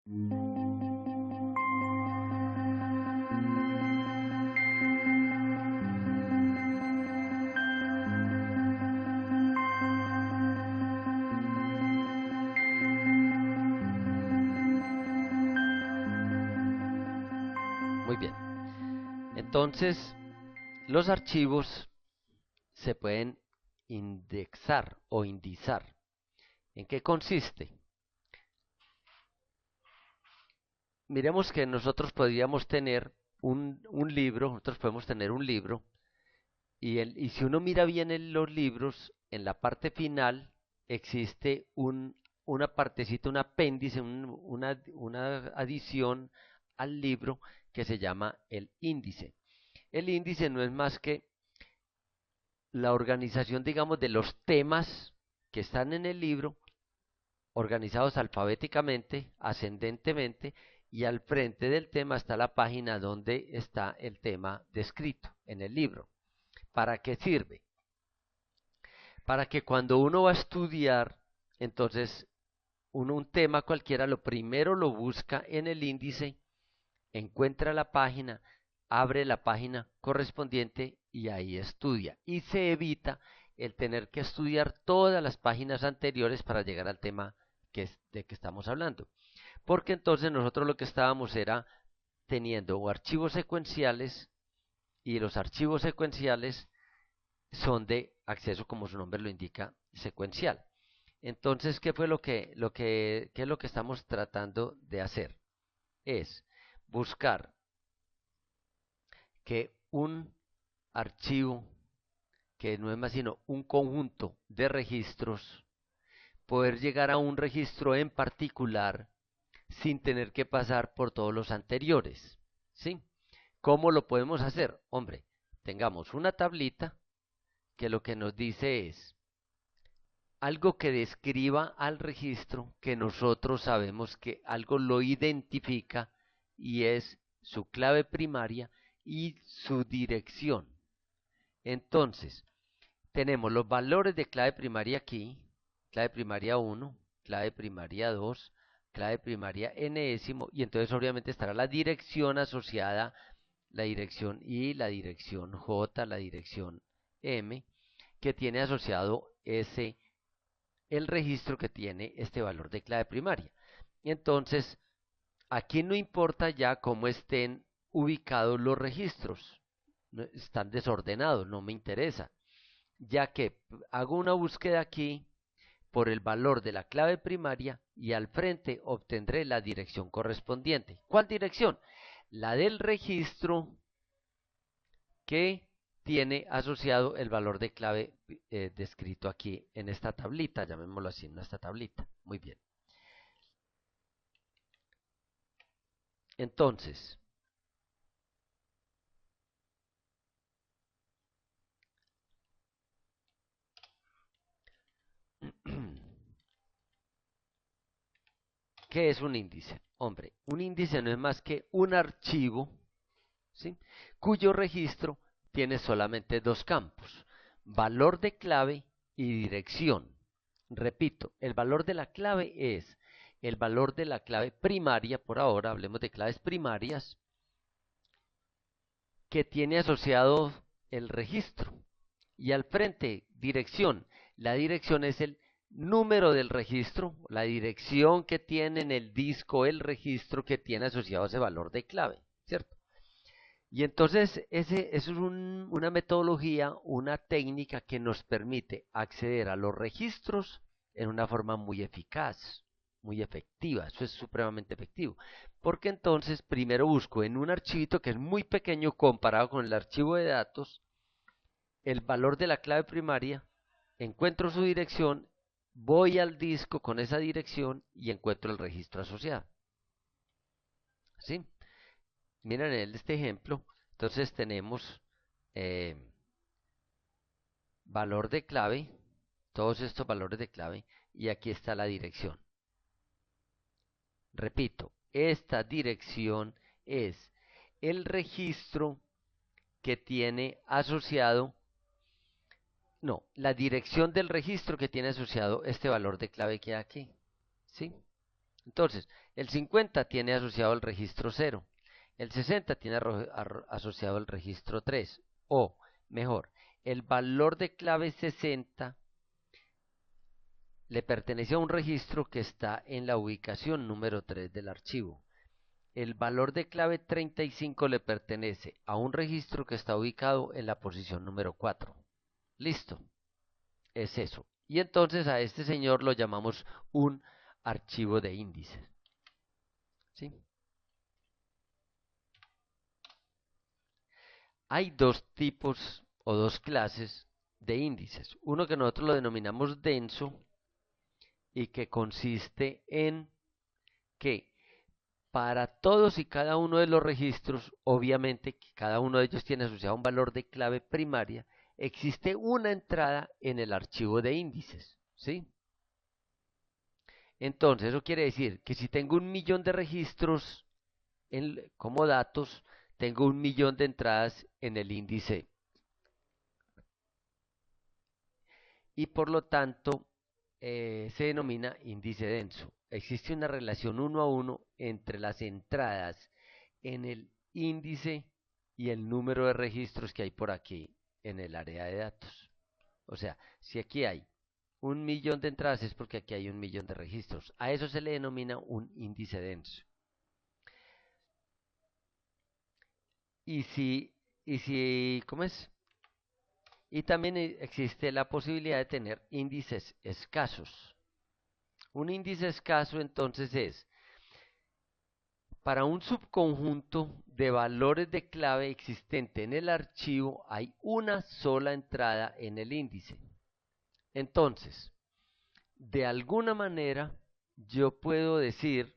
Muy bien. Entonces, los archivos se pueden indexar o indizar. ¿En qué consiste? Miremos que nosotros podríamos tener un libro, nosotros podemos tener un libro, y si uno mira bien en los libros, en la parte final existe una partecita, un apéndice, una adición al libro que se llama el índice. El índice no es más que la organización, digamos, de los temas que están en el libro, organizados alfabéticamente, ascendentemente, y al frente del tema está la página donde está el tema descrito en el libro. ¿Para qué sirve? Para que cuando uno va a estudiar, entonces, un tema cualquiera, lo primero lo busca en el índice, encuentra la página, abre la página correspondiente y ahí estudia. Y se evita el tener que estudiar todas las páginas anteriores para llegar al tema de que estamos hablando. Porque entonces nosotros lo que estábamos era teniendo archivos secuenciales, y los archivos secuenciales son de acceso, como su nombre lo indica, secuencial. Entonces, ¿qué fue qué es lo que estamos tratando de hacer? Es buscar que un archivo, que no es más sino un conjunto de registros, poder llegar a un registro en particular sin tener que pasar por todos los anteriores, ¿sí? ¿Cómo lo podemos hacer? Hombre, tengamos una tablita que lo que nos dice es algo que describa al registro, que nosotros sabemos que algo lo identifica, y es su clave primaria y su dirección. Entonces, tenemos los valores de clave primaria aquí: clave primaria 1, clave primaria 2, clave primaria enésimo, y entonces obviamente estará la dirección asociada, la dirección I, la dirección J, la dirección M, que tiene asociado el registro que tiene este valor de clave primaria. Y entonces, aquí no importa ya cómo estén ubicados los registros, están desordenados, no me interesa, ya que hago una búsqueda aquí por el valor de la clave primaria y al frente obtendré la dirección correspondiente. ¿Cuál dirección? La del registro que tiene asociado el valor de clave descrito aquí en esta tablita, llamémoslo así, en esta tablita. Muy bien. Entonces, ¿qué es un índice? Hombre, un índice no es más que un archivo, ¿sí?, cuyo registro tiene solamente dos campos: valor de clave y dirección. Repito, el valor de la clave es el valor de la clave primaria. Por ahora hablemos de claves primarias, que tiene asociado el registro, y al frente dirección. La dirección es el número del registro, la dirección que tiene en el disco el registro que tiene asociado ese valor de clave, ¿cierto? Y entonces eso es una metodología, una técnica que nos permite acceder a los registros en una forma muy eficaz, muy efectiva. Eso es supremamente efectivo, porque entonces primero busco en un archivito que es muy pequeño comparado con el archivo de datos el valor de la clave primaria, encuentro su dirección, voy al disco con esa dirección y encuentro el registro asociado, ¿sí? Miren en este ejemplo, entonces tenemos eh, valor de clave, todos estos valores de clave, y aquí está la dirección. Repito, esta dirección es el registro que tiene asociado, no, la dirección del registro que tiene asociado este valor de clave que hay aquí, ¿sí? Entonces, el 50 tiene asociado el registro 0, el 60 tiene asociado el registro 3, o mejor, el valor de clave 60 le pertenece a un registro que está en la ubicación número 3 del archivo. El valor de clave 35 le pertenece a un registro que está ubicado en la posición número 4. Listo, es eso. Y entonces a este señor lo llamamos un archivo de índices. ¿Sí? Hay dos tipos o dos clases de índices. Uno que nosotros lo denominamos denso y que consiste en que para todos y cada uno de los registros, obviamente que cada uno de ellos tiene asociado un valor de clave primaria, existe una entrada en el archivo de índices, ¿sí? Entonces, eso quiere decir que si tengo 1.000.000 de registros como datos, tengo 1.000.000 de entradas en el índice y por lo tanto se denomina índice denso. Existe una relación 1 a 1 entre las entradas en el índice y el número de registros que hay por aquí en el área de datos. O sea, si aquí hay 1.000.000 de entradas es porque aquí hay 1.000.000 de registros. A eso se le denomina un índice denso. ¿Cómo es? Y también existe la posibilidad de tener índices escasos. Un índice escaso entonces es para un subconjunto de valores de clave existente en el archivo hay una sola entrada en el índice. Entonces, de alguna manera yo puedo decir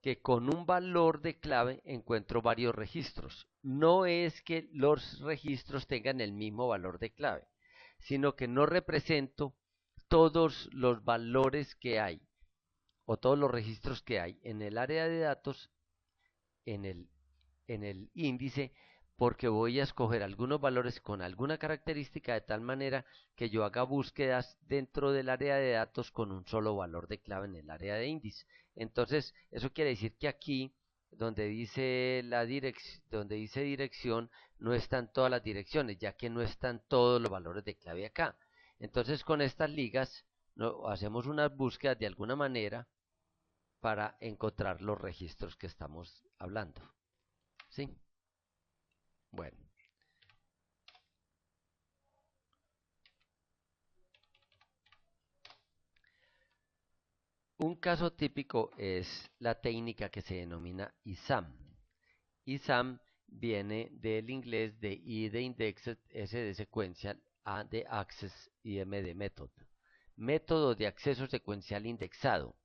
que con un valor de clave encuentro varios registros. No es que los registros tengan el mismo valor de clave, sino que no represento todos los valores que hay o todos los registros que hay en el área de datos en el índice, porque voy a escoger algunos valores con alguna característica de tal manera que yo haga búsquedas dentro del área de datos con un solo valor de clave en el área de índice. Entonces, eso quiere decir que aquí, donde dice donde dice dirección, no están todas las direcciones, ya que no están todos los valores de clave acá. Entonces, con estas ligas, hacemos unas búsquedas de alguna manera para encontrar los registros que estamos hablando. ¿Sí? Bueno, un caso típico es la técnica que se denomina ISAM. ISAM viene del inglés de I de indexed, S de sequential, A de access y M de method. Método de acceso secuencial indexado.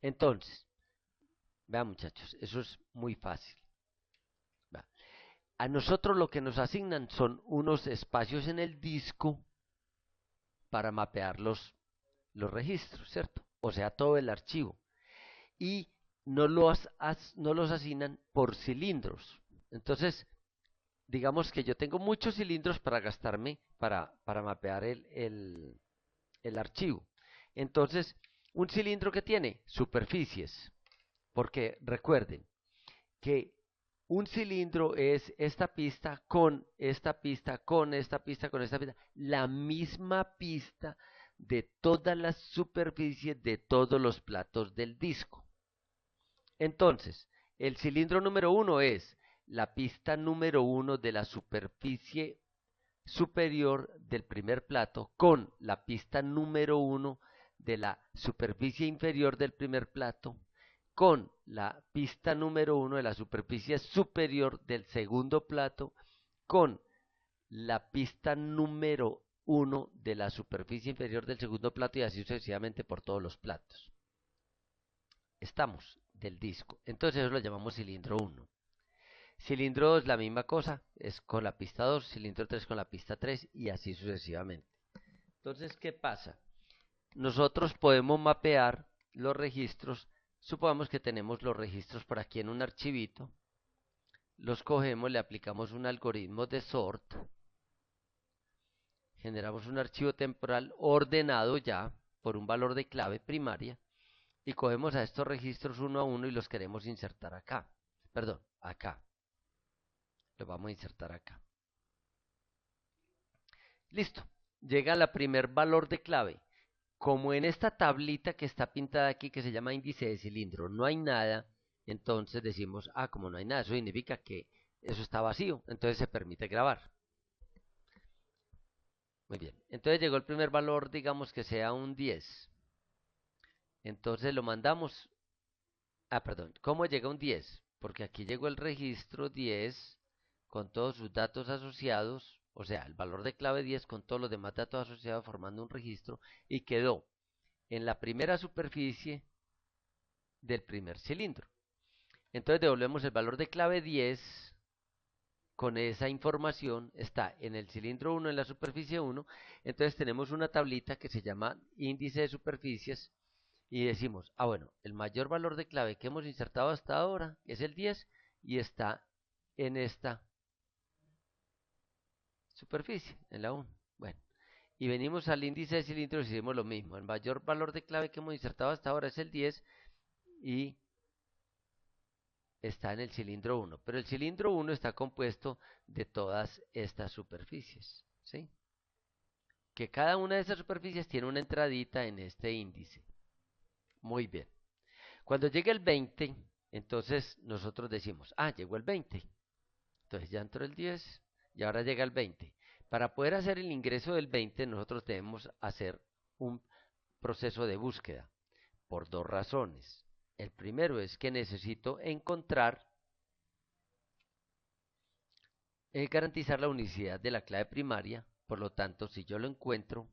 Entonces, vean muchachos, eso es muy fácil. Va. A nosotros lo que nos asignan son unos espacios en el disco para mapear los registros, ¿cierto? O sea, todo el archivo. Y no los asignan por cilindros. Entonces, digamos que yo tengo muchos cilindros para gastarme, para mapear el archivo. Entonces, un cilindro que tiene superficies, porque recuerden que un cilindro es esta pista con esta pista, con esta pista, con esta pista, la misma pista de todas las superficies de todos los platos del disco. Entonces, el cilindro número 1 es la pista número 1 de la superficie superior del primer plato con la pista número 1 de la superficie inferior del primer plato con la pista número 1 de la superficie superior del segundo plato con la pista número 1 de la superficie inferior del segundo plato y así sucesivamente por todos los platos. Estamos del disco. Entonces eso lo llamamos cilindro 1. Cilindro 2 la misma cosa, es con la pista 2, cilindro 3 con la pista 3 y así sucesivamente. Entonces, ¿qué pasa? Nosotros podemos mapear los registros, supongamos que tenemos los registros por aquí en un archivito, los cogemos, le aplicamos un algoritmo de sort, generamos un archivo temporal ordenado ya por un valor de clave primaria y cogemos a estos registros uno a uno y los queremos insertar acá. Perdón, acá. Los vamos a insertar acá. Listo. Llega la primer valor de clave. Como en esta tablita que está pintada aquí, que se llama índice de cilindro, no hay nada, entonces decimos, ah, como no hay nada, eso significa que eso está vacío, entonces se permite grabar. Muy bien, entonces llegó el primer valor, digamos que sea un 10. Entonces lo mandamos, perdón, ¿cómo llega un 10? Porque aquí llegó el registro 10 con todos sus datos asociados, o sea, el valor de clave 10 con todos los demás datos asociados formando un registro y quedó en la primera superficie del primer cilindro. Entonces devolvemos el valor de clave 10 con esa información, está en el cilindro 1 en la superficie 1, entonces tenemos una tablita que se llama índice de superficies y decimos, ah bueno, el mayor valor de clave que hemos insertado hasta ahora es el 10 y está en esta superficie, en la 1. Bueno, y venimos al índice de cilindros y decimos lo mismo, el mayor valor de clave que hemos insertado hasta ahora es el 10 y está en el cilindro 1, pero el cilindro 1 está compuesto de todas estas superficies, ¿sí? Que cada una de esas superficies tiene una entradita en este índice. Muy bien. Cuando llegue el 20, entonces nosotros decimos, ah, llegó el 20. Entonces ya entró el 10 y ahora llega el 20. Para poder hacer el ingreso del 20, nosotros debemos hacer un proceso de búsqueda por dos razones. El primero es que necesito encontrar garantizar la unicidad de la clave primaria, por lo tanto, si yo lo encuentro,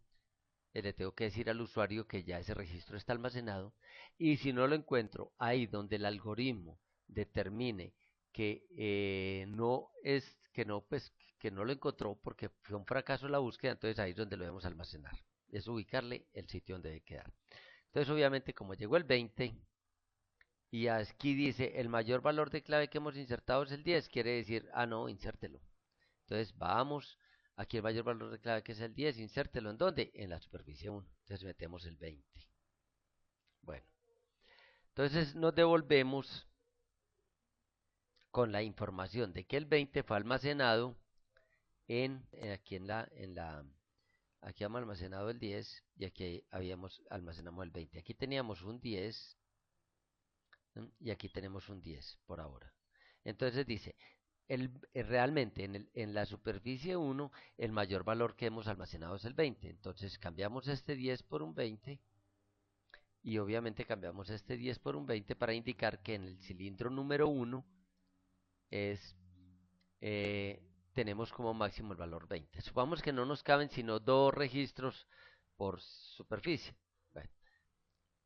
le tengo que decir al usuario que ya ese registro está almacenado, y si no lo encuentro, ahí donde el algoritmo determine que no es, que no lo encontró porque fue un fracaso la búsqueda, entonces ahí es donde lo debemos almacenar. Es ubicarle el sitio donde debe quedar. Entonces, obviamente, como llegó el 20, y aquí dice el mayor valor de clave que hemos insertado es el 10, quiere decir, ah, no, insértelo. Entonces vamos, aquí el mayor valor de clave que es el 10, insértelo en dónde, en la superficie 1. Entonces metemos el 20. Bueno, entonces nos devolvemos con la información de que el 20 fue almacenado aquí aquí hemos almacenado el 10 y aquí almacenamos el 20. Aquí teníamos un 10 y aquí tenemos un 10 por ahora. Entonces dice, realmente en la superficie 1 el mayor valor que hemos almacenado es el 20. Entonces cambiamos este 10 por un 20 y obviamente cambiamos este 10 por un 20 para indicar que en el cilindro número 1 es, eh, tenemos como máximo el valor 20. Supongamos que no nos caben sino dos registros por superficie. Bueno,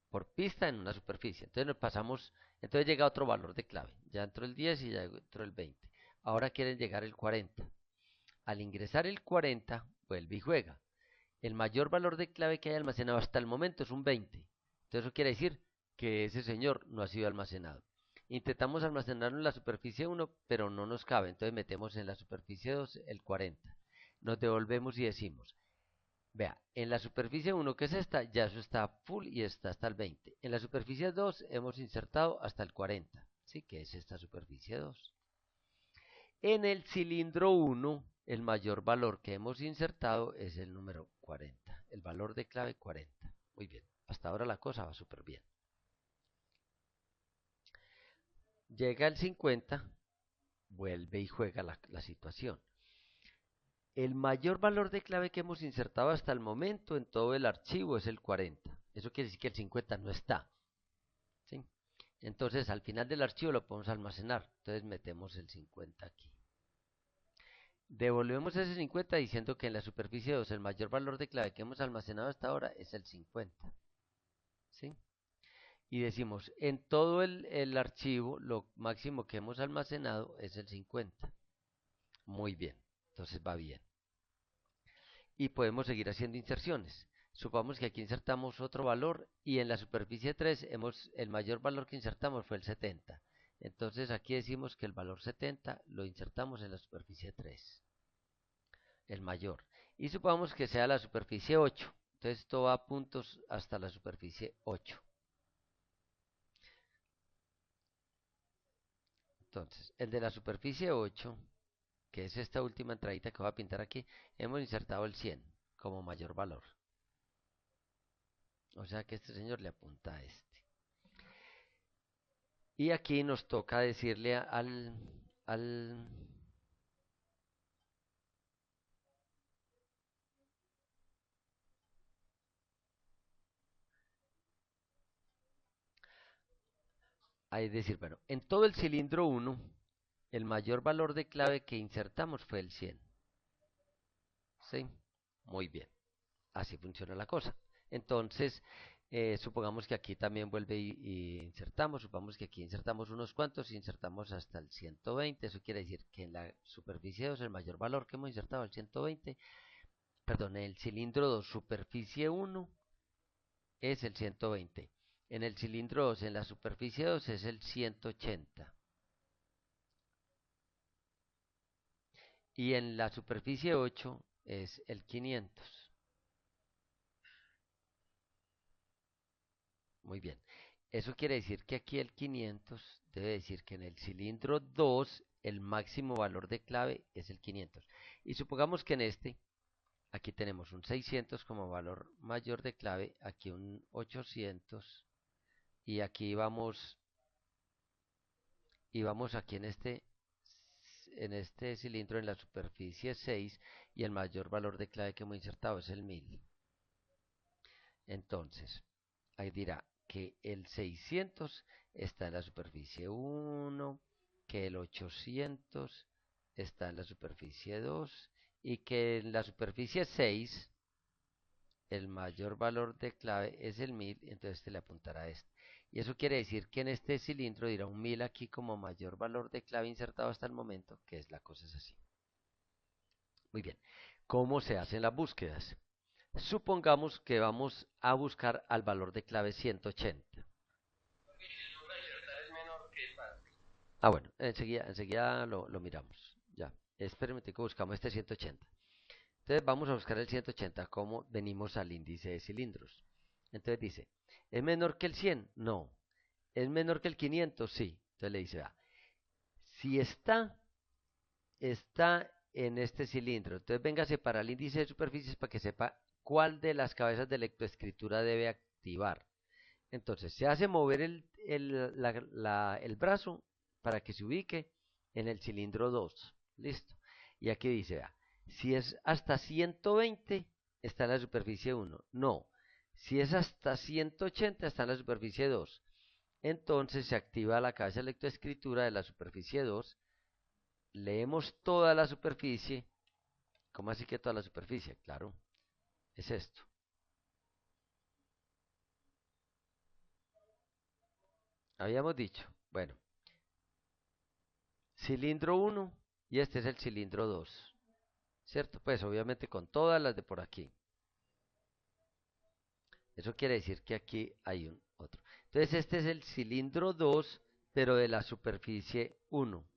por pista en una superficie. Entonces nos pasamos, entonces llega otro valor de clave. Ya entró el 10 y ya entró el 20. Ahora quieren llegar el 40. Al ingresar el 40, vuelve y juega. El mayor valor de clave que hay almacenado hasta el momento es un 20. Entonces eso quiere decir que ese señor no ha sido almacenado. Intentamos almacenarlo en la superficie 1, pero no nos cabe. Entonces metemos en la superficie 2 el 40. Nos devolvemos y decimos, vea, en la superficie 1, que es esta, ya eso está full y está hasta el 20. En la superficie 2 hemos insertado hasta el 40, ¿sí? Que es esta superficie 2. En el cilindro 1, el mayor valor que hemos insertado es el número 40, el valor de clave 40. Muy bien, hasta ahora la cosa va súper bien. Llega el 50, vuelve y juega la situación. El mayor valor de clave que hemos insertado hasta el momento en todo el archivo es el 40. Eso quiere decir que el 50 no está, ¿sí? Entonces al final del archivo lo podemos almacenar. Entonces metemos el 50 aquí. Devolvemos ese 50 diciendo que en la superficie 2 el mayor valor de clave que hemos almacenado hasta ahora es el 50. ¿Sí? Y decimos, en todo el archivo lo máximo que hemos almacenado es el 50. Muy bien, entonces va bien. Y podemos seguir haciendo inserciones. Supongamos que aquí insertamos otro valor y en la superficie 3 el mayor valor que insertamos fue el 70. Entonces aquí decimos que el valor 70 lo insertamos en la superficie 3. El mayor. Y supongamos que sea la superficie 8. Entonces esto va a puntos hasta la superficie 8. Entonces, el de la superficie 8, que es esta última entradita que voy a pintar aquí, hemos insertado el 100 como mayor valor. O sea que este señor le apunta a este. Y aquí nos toca decirle al es decir, bueno, en todo el cilindro 1, el mayor valor de clave que insertamos fue el 100. ¿Sí? Muy bien. Así funciona la cosa. Entonces, supongamos que aquí también vuelve y insertamos. Supongamos que aquí insertamos unos cuantos y insertamos hasta el 120. Eso quiere decir que en la superficie 2, el mayor valor que hemos insertado, el 120, perdón, en el cilindro 2, superficie 1, es el 120. En el cilindro 2, en la superficie 2, es el 180. Y en la superficie 8 es el 500. Muy bien. Eso quiere decir que aquí el 500 debe decir que en el cilindro 2 el máximo valor de clave es el 500. Y supongamos que en este, aquí tenemos un 600 como valor mayor de clave, aquí un 800 y aquí vamos aquí en este cilindro en la superficie 6 y el mayor valor de clave que hemos insertado es el 1000. Entonces, ahí dirá que el 600 está en la superficie 1, que el 800 está en la superficie 2 y que en la superficie 6 el mayor valor de clave es el 1000, entonces este le apuntará a este. Y eso quiere decir que en este cilindro dirá un 1000 aquí como mayor valor de clave insertado hasta el momento, que es la cosa es así. Muy bien. ¿Cómo se hacen las búsquedas? Supongamos que vamos a buscar al valor de clave 180. Bueno, enseguida lo miramos. Ya, espérenme que buscamos este 180. Entonces vamos a buscar el 180, como venimos al índice de cilindros. Entonces dice, ¿es menor que el 100? No. ¿Es menor que el 500? Sí. Entonces le dice, vea, si está en este cilindro, entonces véngase para el índice de superficies para que sepa cuál de las cabezas de lectoescritura debe activar. Entonces se hace mover el brazo para que se ubique en el cilindro 2. Listo. Y aquí dice, vea, si es hasta 120, está en la superficie 1. No. Si es hasta 180, está en la superficie 2. Entonces se activa la cabeza de lectoescritura de la superficie 2. Leemos toda la superficie. ¿Cómo así que toda la superficie? Claro, es esto. Habíamos dicho, bueno, cilindro 1 y este es el cilindro 2, ¿cierto? Pues obviamente con todas las de por aquí. Eso quiere decir que aquí hay un otro. Entonces este es el cilindro 2, pero de la superficie 1.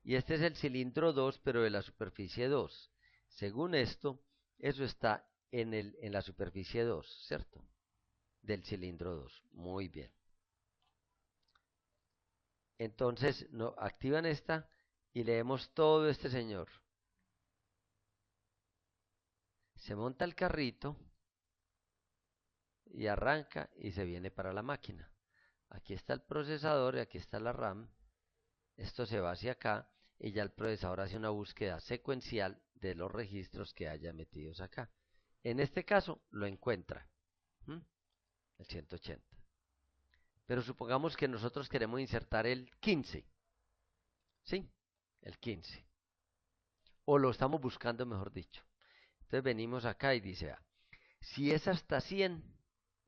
Y este es el cilindro 2, pero de la superficie 2. Según esto, eso está en la superficie 2, ¿cierto? Del cilindro 2. Muy bien. Entonces, no, activan esta y leemos todo este señor. Se monta el carrito y arranca y se viene para la máquina. Aquí está el procesador y aquí está la RAM. Esto se va hacia acá y ya el procesador hace una búsqueda secuencial de los registros que haya metidos acá. En este caso lo encuentra, el 180. Pero supongamos que nosotros queremos insertar el 15, ¿sí? El 15. O lo estamos buscando, mejor dicho. Entonces venimos acá y dice, si es hasta 100,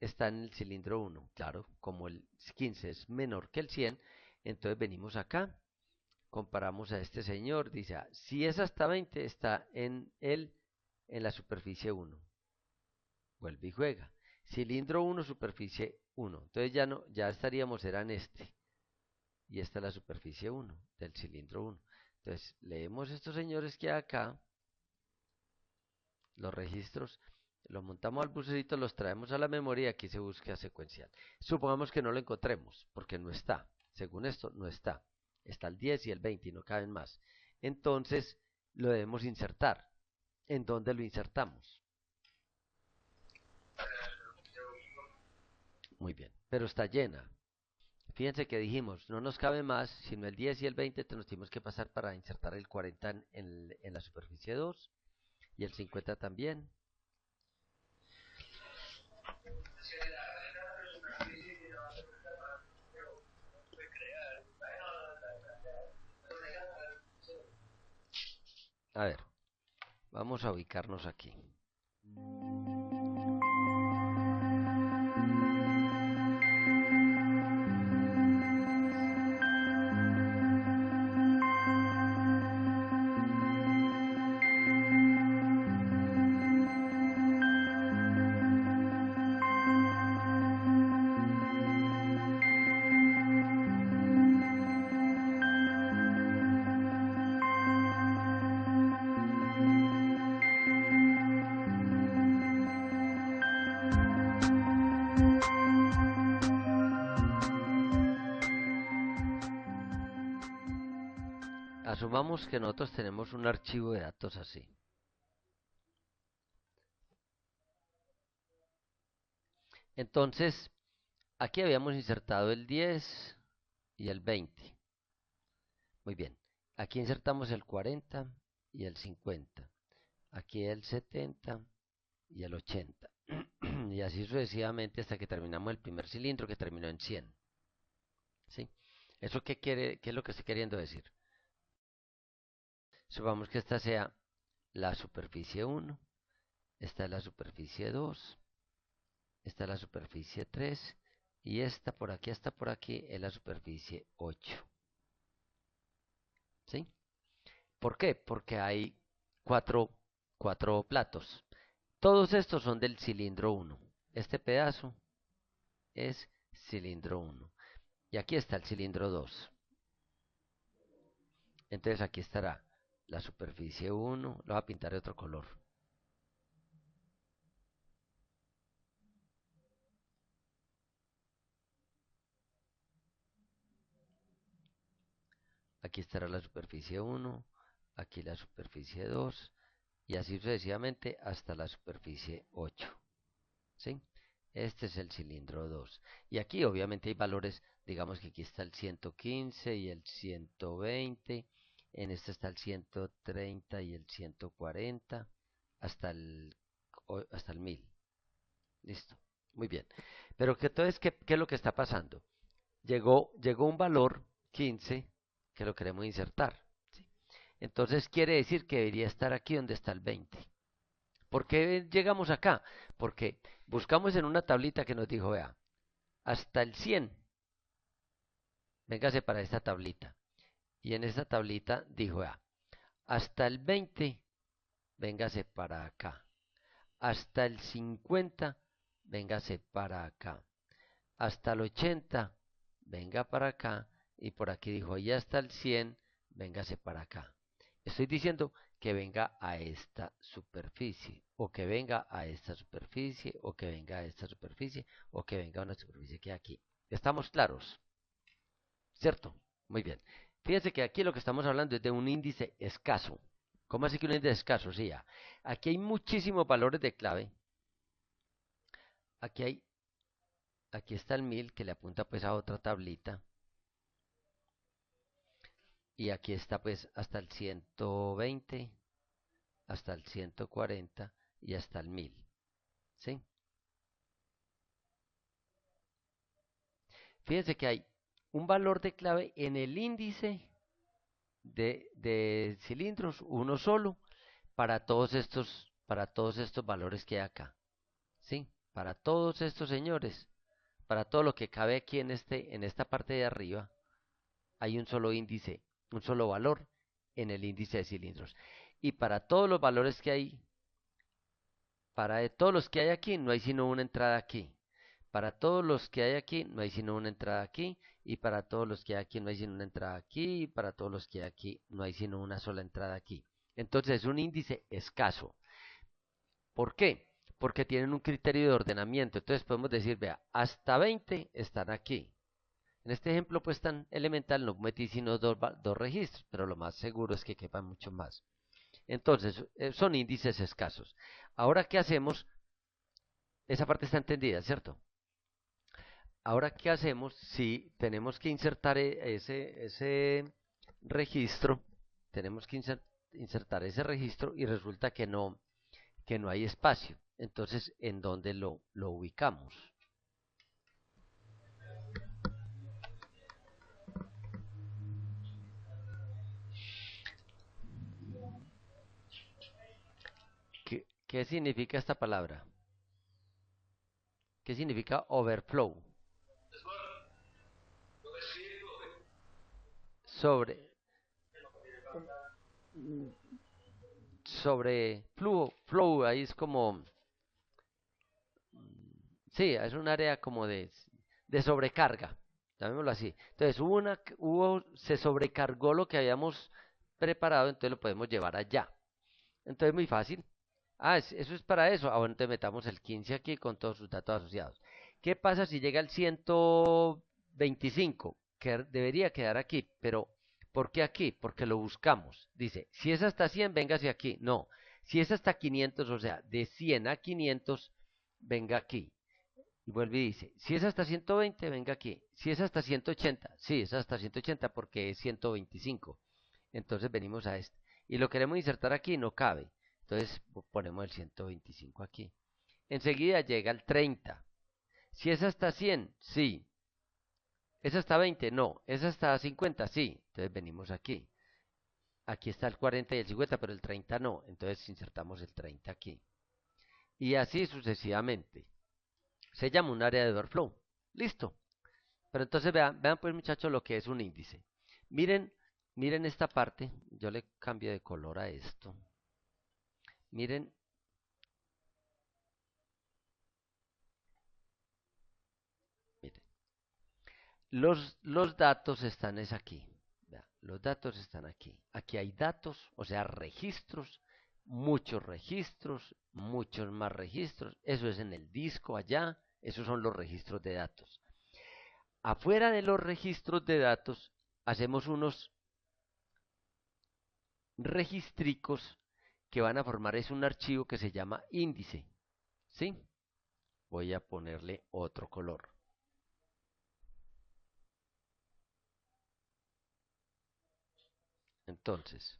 está en el cilindro 1. Claro, como el 15 es menor que el 100, entonces venimos acá, comparamos a este señor, dice, si es hasta 20, está en la superficie 1. Vuelve y juega. Cilindro 1, superficie 1. Entonces ya no, ya estaríamos, era en este. Y esta es la superficie 1 del cilindro 1. Entonces leemos estos señores que hay acá, los registros, los montamos al bucecito, los traemos a la memoria y aquí se busca secuencial. Supongamos que no lo encontremos, porque no está. Según esto, no está. está el 10 y el 20 y no caben más. Entonces lo debemos insertar. ¿En dónde lo insertamos? Muy bien, pero está llena. Fíjense que dijimos, no nos cabe más, sino el 10 y el 20, entonces nos tenemos que pasar para insertar el 40 en la superficie 2 y el 50 también. A ver, vamos a ubicarnos aquí. Asumamos que nosotros tenemos un archivo de datos así. Entonces, aquí habíamos insertado el 10 y el 20. Muy bien. Aquí insertamos el 40 y el 50. Aquí el 70 y el 80. Y así sucesivamente hasta que terminamos el primer cilindro que terminó en 100. ¿Sí? ¿Eso qué es lo que estoy queriendo decir? Supongamos que esta sea la superficie 1, esta es la superficie 2, esta es la superficie 3 y esta por aquí hasta por aquí es la superficie 8. ¿Sí? ¿Por qué? Porque hay cuatro platos. Todos estos son del cilindro 1. Este pedazo es cilindro 1. Y aquí está el cilindro 2. Entonces aquí estará la superficie 1. Lo voy a pintar de otro color. Aquí estará la superficie 1. Aquí la superficie 2. Y así sucesivamente hasta la superficie 8. ¿Sí? Este es el cilindro 2. Y aquí obviamente hay valores, digamos que aquí está el 115 y el 120. En este está el 130 y el 140 hasta el 1000. Listo. Muy bien. Pero entonces, ¿qué es lo que está pasando? Llegó un valor 15 que lo queremos insertar. ¿Sí? Entonces quiere decir que debería estar aquí donde está el 20. ¿Por qué llegamos acá? Porque buscamos en una tablita que nos dijo, vea, hasta el 100, véngase para esta tablita. Y en esta tablita dijo, vea, hasta el 20, véngase para acá. Hasta el 50, véngase para acá. Hasta el 80, venga para acá. Y por aquí dijo, ya hasta el 100, véngase para acá. Estoy diciendo que venga a esta superficie, o que venga a esta superficie, o que venga a esta superficie, o que venga a una superficie que hay aquí. ¿Estamos claros? ¿Cierto? Muy bien. Fíjense que aquí lo que estamos hablando es de un índice escaso. ¿Cómo así que un índice escaso? Sí, ya. Aquí hay muchísimos valores de clave. Aquí está el 1000 que le apunta pues a otra tablita. Y aquí está pues hasta el 120, hasta el 140 y hasta el 1000. ¿Sí? Fíjense que hay un valor de clave en el índice de cilindros, uno solo, para todos estos valores que hay acá. ¿Sí? Para todos estos señores, para todo lo que cabe aquí en esta parte de arriba, hay un solo índice, un solo valor en el índice de cilindros. Y para todos los valores que hay, para todos los que hay aquí, no hay sino una entrada aquí. Para todos los que hay aquí, no hay sino una entrada aquí. Y para todos los que hay aquí, no hay sino una entrada aquí. Y para todos los que hay aquí, no hay sino una sola entrada aquí. Entonces es un índice escaso. ¿Por qué? Porque tienen un criterio de ordenamiento. Entonces podemos decir, vea, hasta 20 están aquí. En este ejemplo pues tan elemental no metí sino dos registros, pero lo más seguro es que quepan mucho más. Entonces, son índices escasos. Ahora, ¿qué hacemos? Esa parte está entendida, ¿cierto? Ahora, ¿qué hacemos si tenemos que insertar ese registro? Tenemos que insertar ese registro y resulta que no hay espacio. Entonces, ¿en dónde lo ubicamos? ¿Qué significa esta palabra? ¿Qué significa overflow? Sobre, sobre flow, ahí es como, sí, es un área como de sobrecarga, llamémoslo así. Entonces, se sobrecargó lo que habíamos preparado, entonces lo podemos llevar allá. Entonces, muy fácil. Ah, eso es para eso. Ah, bueno, entonces metamos el 15 aquí con todos sus datos asociados. ¿Qué pasa si llega el 125? Que debería quedar aquí, pero ¿por qué aquí? Porque lo buscamos. Dice, si es hasta 100, véngase aquí. No, si es hasta 500, o sea, de 100 a 500, venga aquí. Y vuelve y dice, si es hasta 120, venga aquí. Si es hasta 180, sí, es hasta 180 porque es 125. Entonces venimos a este. Y lo queremos insertar aquí, no cabe. Entonces ponemos el 125 aquí. Enseguida llega el 30. Si es hasta 100, sí. ¿Es hasta 20? No. ¿Es hasta 50? Sí. Entonces venimos aquí. Aquí está el 40 y el 50, pero el 30 no. Entonces insertamos el 30 aquí. Y así sucesivamente. Se llama un área de overflow. Listo. Pero entonces vean pues muchachos lo que es un índice. Miren, miren esta parte. Yo le cambio de color a esto. Miren, miren. Los datos están es aquí. Vea, los datos están aquí. Aquí hay datos, o sea, registros, muchos más registros. Eso es en el disco allá. Esos son los registros de datos. Afuera de los registros de datos, hacemos unos registricos que van a formar es un archivo que se llama índice. ¿Sí? Voy a ponerle otro color. Entonces,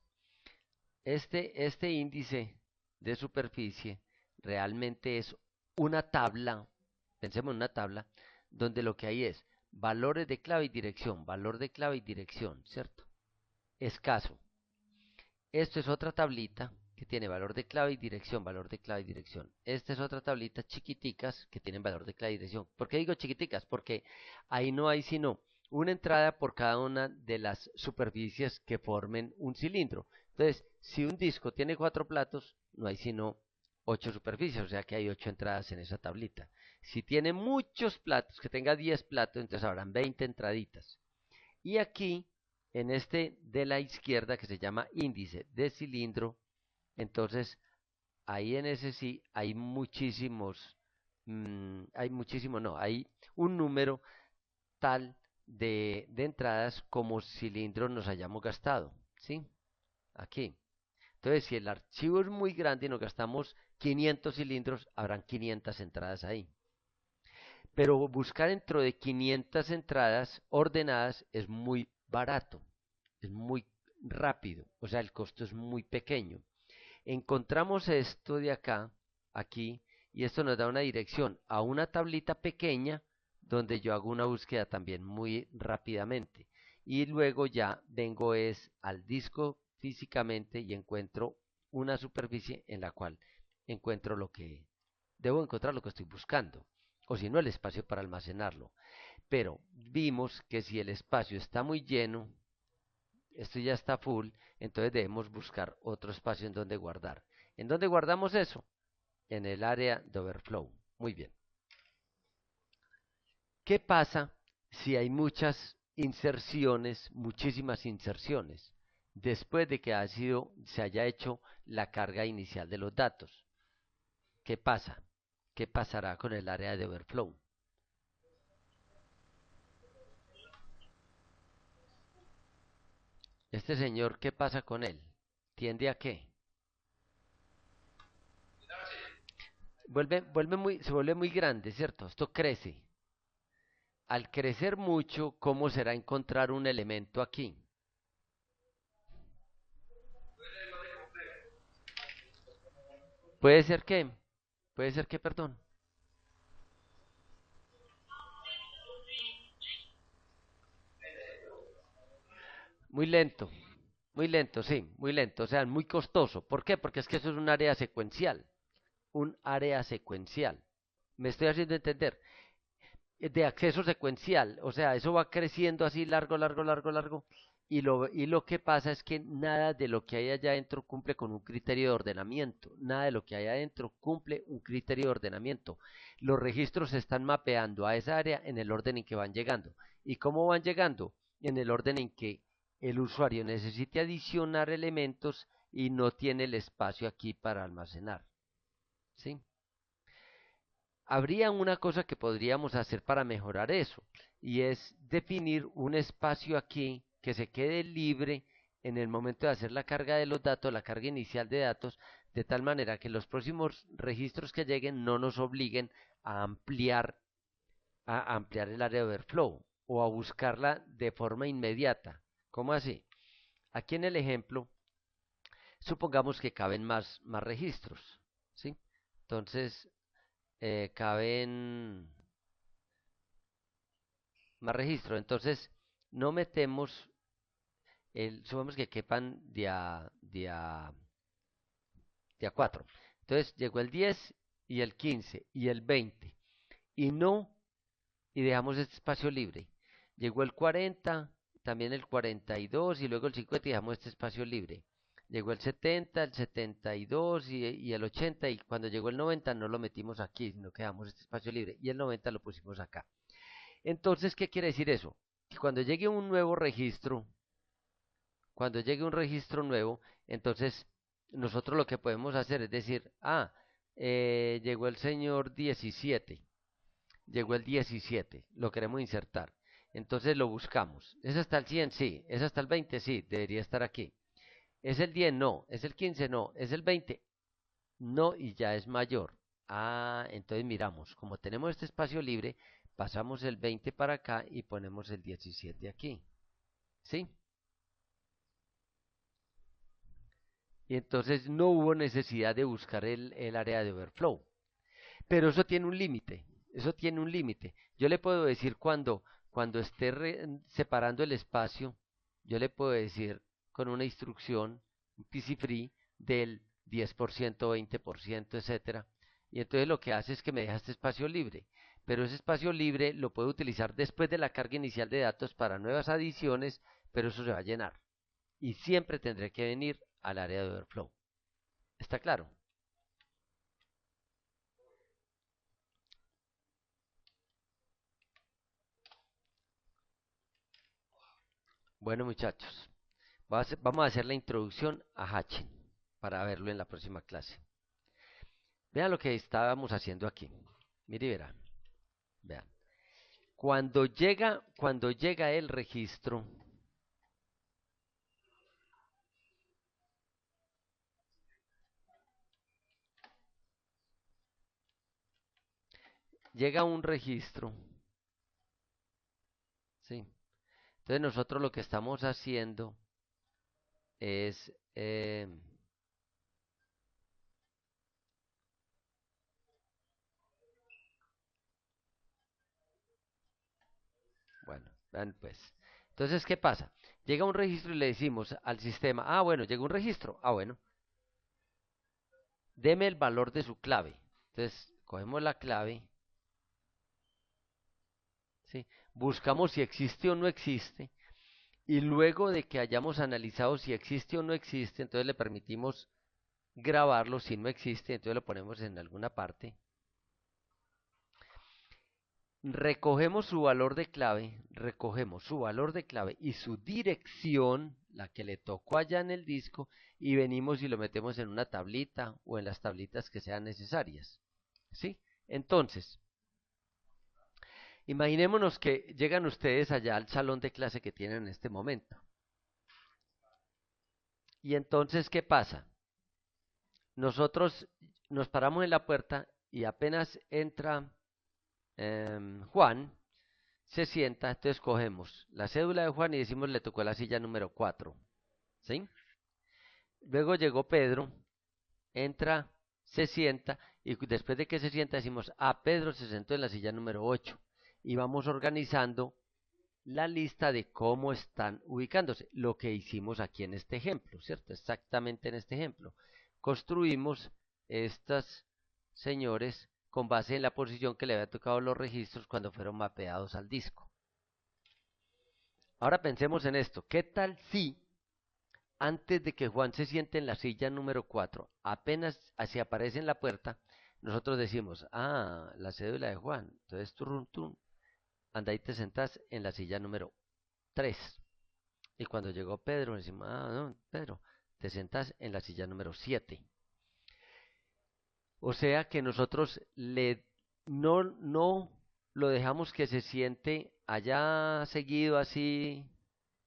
este índice de superficie realmente es una tabla, pensemos en una tabla, donde lo que hay es valores de clave y dirección, valor de clave y dirección, ¿cierto? Escaso. Esto es otra tablita que tiene valor de clave y dirección, valor de clave y dirección. Esta es otra tablita chiquiticas que tienen valor de clave y dirección. ¿Por qué digo chiquiticas? Porque ahí no hay sino una entrada por cada una de las superficies que formen un cilindro. Entonces, si un disco tiene 4 platos, no hay sino 8 superficies, o sea que hay 8 entradas en esa tablita. Si tiene muchos platos, que tenga 10 platos, entonces habrán 20 entraditas. Y aquí, en este de la izquierda, que se llama índice de cilindro, entonces ahí en ese sí hay muchísimos, no, hay un número tal de entradas como cilindros nos hayamos gastado, ¿sí? Aquí. Entonces, si el archivo es muy grande y nos gastamos 500 cilindros, habrán 500 entradas ahí. Pero buscar dentro de 500 entradas ordenadas es muy barato, es muy rápido, o sea, el costo es muy pequeño. Encontramos esto de acá, aquí, y esto nos da una dirección a una tablita pequeña donde yo hago una búsqueda también muy rápidamente. Y luego ya vengo es al disco físicamente y encuentro una superficie en la cual encuentro lo que debo encontrar lo que estoy buscando, o si no el espacio para almacenarlo. Pero vimos que si el espacio está muy lleno, esto ya está full, entonces debemos buscar otro espacio en donde guardar. ¿En dónde guardamos eso? En el área de overflow. Muy bien. ¿Qué pasa si hay muchas inserciones, muchísimas inserciones, después de que se haya hecho la carga inicial de los datos? ¿Qué pasa? ¿Qué pasará con el área de overflow? Este señor, ¿qué pasa con él? ¿Tiende a qué? Se vuelve muy grande, ¿cierto? Esto crece. Al crecer mucho, ¿cómo será encontrar un elemento aquí? Puede ser que, perdón. Muy lento, sí, muy lento, o sea, muy costoso. ¿Por qué? Porque es que eso es un área secuencial. Me estoy haciendo entender. De acceso secuencial, o sea, eso va creciendo así largo, largo, largo, largo, y lo que pasa es que nada de lo que hay allá adentro cumple con un criterio de ordenamiento, nada de lo que hay adentro cumple un criterio de ordenamiento. Los registros se están mapeando a esa área en el orden en que van llegando. ¿Y cómo van llegando? En el orden en que el usuario necesite adicionar elementos y no tiene el espacio aquí para almacenar, ¿sí? Habría una cosa que podríamos hacer para mejorar eso, y es definir un espacio aquí que se quede libre en el momento de hacer la carga de los datos, la carga inicial de datos, de tal manera que los próximos registros que lleguen no nos obliguen a ampliar el área de overflow o a buscarla de forma inmediata. ¿Cómo así? Aquí en el ejemplo, supongamos que caben más registros, ¿sí? Entonces, caben más registros. Entonces, no metemos supongamos que quepan de a 4. Entonces, llegó el 10 y el 15 y el 20. Y no, y dejamos este espacio libre. Llegó el 40, también el 42 y luego el 50 y dejamos este espacio libre. Llegó el 70, el 72 y el 80 y cuando llegó el 90 no lo metimos aquí, sino que dejamos este espacio libre y el 90 lo pusimos acá. Entonces, ¿qué quiere decir eso? Que cuando llegue un nuevo registro, cuando llegue un registro nuevo, entonces nosotros lo que podemos hacer es decir, llegó el señor 17, llegó el 17, lo queremos insertar. Entonces lo buscamos. ¿Es hasta el 100? Sí. ¿Es hasta el 20? Sí, debería estar aquí. ¿Es el 10? No. ¿Es el 15? No. ¿Es el 20? No, y ya es mayor. Entonces miramos, como tenemos este espacio libre, pasamos el 20 para acá y ponemos el 17 aquí. ¿Sí? Y entonces no hubo necesidad de buscar el área de overflow. Pero eso tiene un límite, eso tiene un límite. Yo le puedo decir cuando esté separando el espacio, yo le puedo decir con una instrucción, un PC free del 10%, 20%, etcétera. Y entonces lo que hace es que me deja este espacio libre. Pero ese espacio libre lo puedo utilizar después de la carga inicial de datos para nuevas adiciones, pero eso se va a llenar. Y siempre tendré que venir al área de overflow. ¿Está claro? Bueno, muchachos, vamos a hacer la introducción a Hatching para verlo en la próxima clase. Vean lo que estábamos haciendo aquí. Mire y verán. Vean. Cuando llega el registro, llega un registro, ¿sí? Entonces nosotros lo que estamos haciendo es, bueno, vean pues. Entonces, ¿qué pasa? Llega un registro y le decimos al sistema, bueno, llegó un registro, bueno, deme el valor de su clave. Entonces, cogemos la clave, ¿sí? Buscamos si existe o no existe, y luego de que hayamos analizado si existe o no existe, entonces le permitimos grabarlo. Si no existe, entonces lo ponemos en alguna parte. Recogemos su valor de clave y su dirección, la que le tocó allá en el disco, y venimos y lo metemos en una tablita o en las tablitas que sean necesarias. ¿Sí? Entonces, imaginémonos que llegan ustedes allá al salón de clase que tienen en este momento. Y entonces, ¿qué pasa? Nosotros nos paramos en la puerta y apenas entra Juan, se sienta, entonces cogemos la cédula de Juan y decimos le tocó la silla número 4, ¿sí? Luego llegó Pedro, entra, se sienta y después de que se sienta decimos, Pedro se sentó en la silla número 8 y vamos organizando la lista de cómo están ubicándose, lo que hicimos aquí en este ejemplo, ¿cierto? Exactamente en este ejemplo. Construimos estas señores con base en la posición que le había tocado los registros cuando fueron mapeados al disco. Ahora pensemos en esto, ¿qué tal si antes de que Juan se siente en la silla número 4, apenas así aparece en la puerta, nosotros decimos, la cédula de Juan, entonces turrun, anda y te sentás en la silla número 3. Y cuando llegó Pedro, decimos, no, Pedro, te sentás en la silla número 7. O sea que nosotros no lo dejamos que se siente allá seguido, así,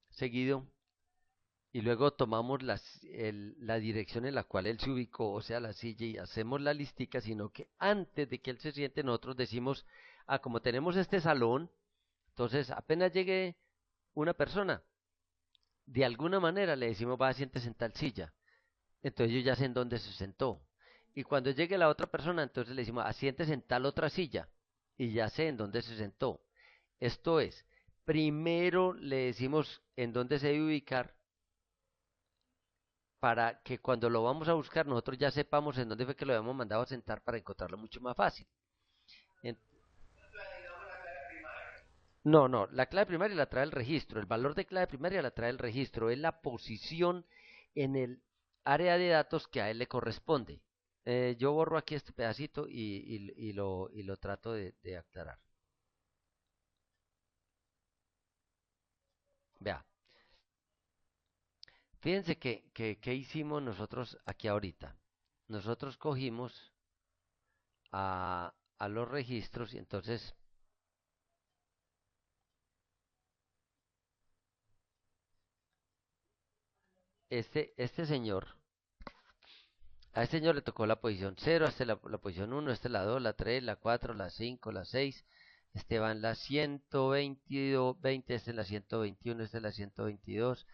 seguido, y luego tomamos la dirección en la cual él se ubicó, o sea, la silla, y hacemos la listica, sino que antes de que él se siente, nosotros decimos, como tenemos este salón, entonces apenas llegue una persona, de alguna manera le decimos, va, siéntese en tal silla. Entonces yo ya sé en dónde se sentó. Y cuando llegue la otra persona, entonces le decimos, siéntese en tal otra silla. Y ya sé en dónde se sentó. Esto es, primero le decimos en dónde se debe ubicar para que cuando lo vamos a buscar nosotros ya sepamos en dónde fue que lo habíamos mandado a sentar para encontrarlo mucho más fácil. En- no, la clave primaria la trae el registro. El valor de clave primaria la trae el registro. Es la posición en el área de datos que a él le corresponde. Yo borro aquí este pedacito y lo trato de aclarar. Vea, fíjense que hicimos nosotros aquí ahorita. Nosotros cogimos a los registros y entonces este señor, a este señor le tocó la posición 0, este la posición 1, este la 2, la 3, la 4, la 5, la 6. Este va en la 122, 20, este en la 121, este en la 122,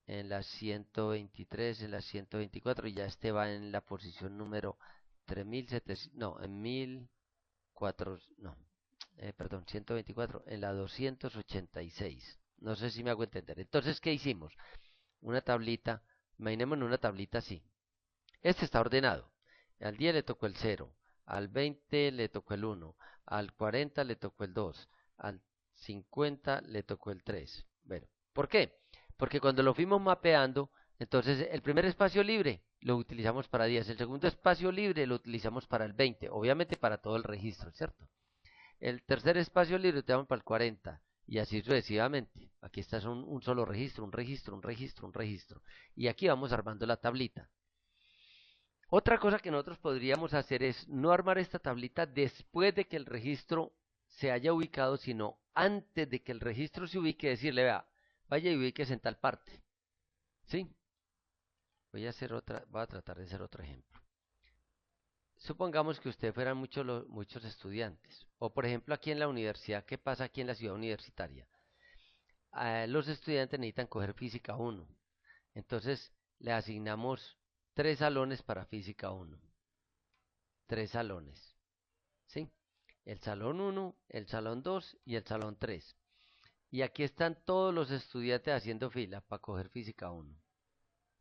en la 123, en la 124 y ya este va en la posición número 3700, no, en 1004, no, perdón, 124, en la 286. No sé si me hago entender. Entonces, ¿qué hicimos? Una tablita, imaginemos en una tablita así. Este está ordenado. Al 10 le tocó el 0, al 20 le tocó el 1, al 40 le tocó el 2, al 50 le tocó el 3. Bueno, ¿por qué? Porque cuando lo fuimos mapeando, entonces el primer espacio libre lo utilizamos para 10, el segundo espacio libre lo utilizamos para el 20, obviamente para todo el registro, ¿cierto? El tercer espacio libre lo utilizamos para el 40 y así sucesivamente. Aquí está un solo registro, un registro, un registro, un registro. Y aquí vamos armando la tablita. Otra cosa que nosotros podríamos hacer es no armar esta tablita después de que el registro se haya ubicado, sino antes de que el registro se ubique, decirle, vea, vaya y ubíquese en tal parte. ¿Sí? Voy a tratar de hacer otro ejemplo. Supongamos que usted fueran muchos estudiantes, o por ejemplo aquí en la universidad, ¿qué pasa aquí en la ciudad universitaria? Los estudiantes necesitan coger física 1, entonces le asignamos 3 salones para física 1, 3 salones. ¿Sí? El salón 1, el salón 2 y el salón 3. Y aquí están todos los estudiantes haciendo fila para coger física 1.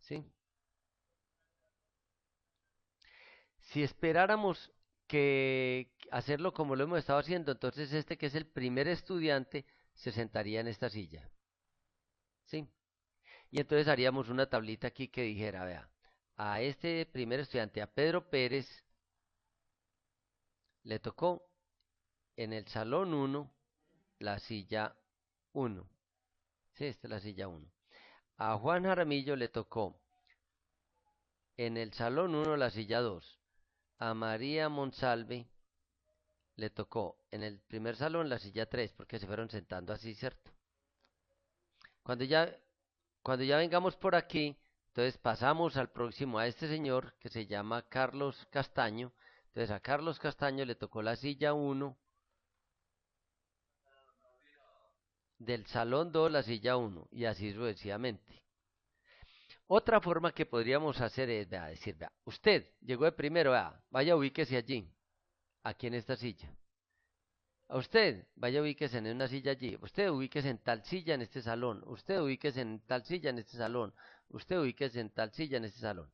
¿Sí? Si esperáramos que hacerlo como lo hemos estado haciendo, entonces este que es el primer estudiante se sentaría en esta silla. ¿Sí? Y entonces haríamos una tablita aquí que dijera, vea, a este primer estudiante, a Pedro Pérez, le tocó en el salón 1 la silla 1. Sí, esta es la silla 1. A Juan Jaramillo le tocó en el salón 1 la silla 2. A María Monsalve le tocó en el primer salón la silla 3 porque se fueron sentando así, ¿cierto? Cuando ya, cuando ya vengamos por aquí, Entonces pasamos al próximo, a este señor que se llama Carlos Castaño. Entonces a Carlos Castaño le tocó la silla uno, del salón 2 la silla uno y así sucesivamente. Otra forma que podríamos hacer es, vea, decir, vea, usted llegó de primero, vea, vaya ubíquese allí, aquí en esta silla. A usted, vaya ubíquese en una silla allí. Usted ubíquese en tal silla en este salón. Usted ubíquese en tal silla en este salón. Usted ubíquese en tal silla en este salón.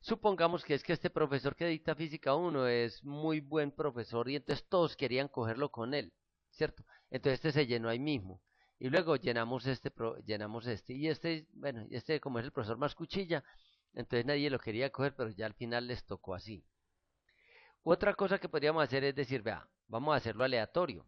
Supongamos que es que este profesor que dicta física uno es muy buen profesor y entonces todos querían cogerlo con él, ¿cierto? Entonces este se llenó ahí mismo. Y luego llenamos este, llenamos este. Y este, bueno, este como es el profesor más cuchilla, entonces nadie lo quería coger, pero ya al final les tocó así. Otra cosa que podríamos hacer es decir, vea, vamos a hacerlo aleatorio.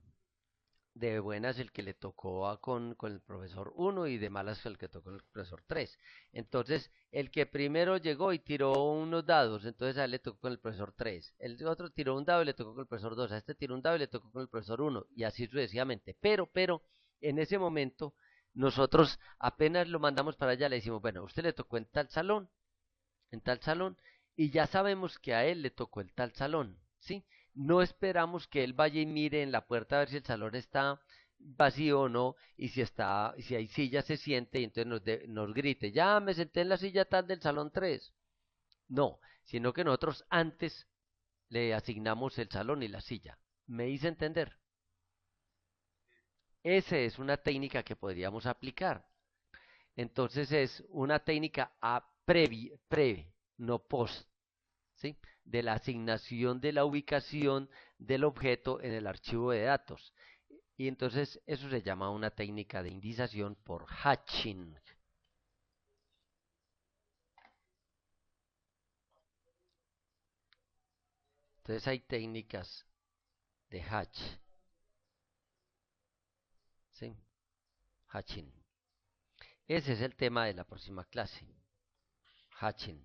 De buenas el que le tocó con el profesor uno y de malas el que tocó con el profesor 3. Entonces, el que primero llegó y tiró unos dados, entonces a él le tocó con el profesor 3. El otro tiró un dado y le tocó con el profesor 2. A este tiró un dado y le tocó con el profesor uno. Y así sucesivamente. Pero, en ese momento, nosotros apenas lo mandamos para allá, le decimos, bueno, usted le tocó en tal salón, y ya sabemos que a él le tocó el tal salón, ¿sí? No esperamos que él vaya y mire en la puerta a ver si el salón está vacío o no, y si está, si hay silla se siente y entonces nos grite, ya me senté en la silla tal del salón 3. No, sino que nosotros antes le asignamos el salón y la silla. ¿Me hice entender? Esa es una técnica que podríamos aplicar. Entonces es una técnica a pre, no post. ¿Sí? De la asignación de la ubicación del objeto en el archivo de datos. Y entonces eso se llama una técnica de indización por hatching. Entonces hay técnicas de hatch, ¿sí? Hatching. Ese es el tema de la próxima clase. Hatching.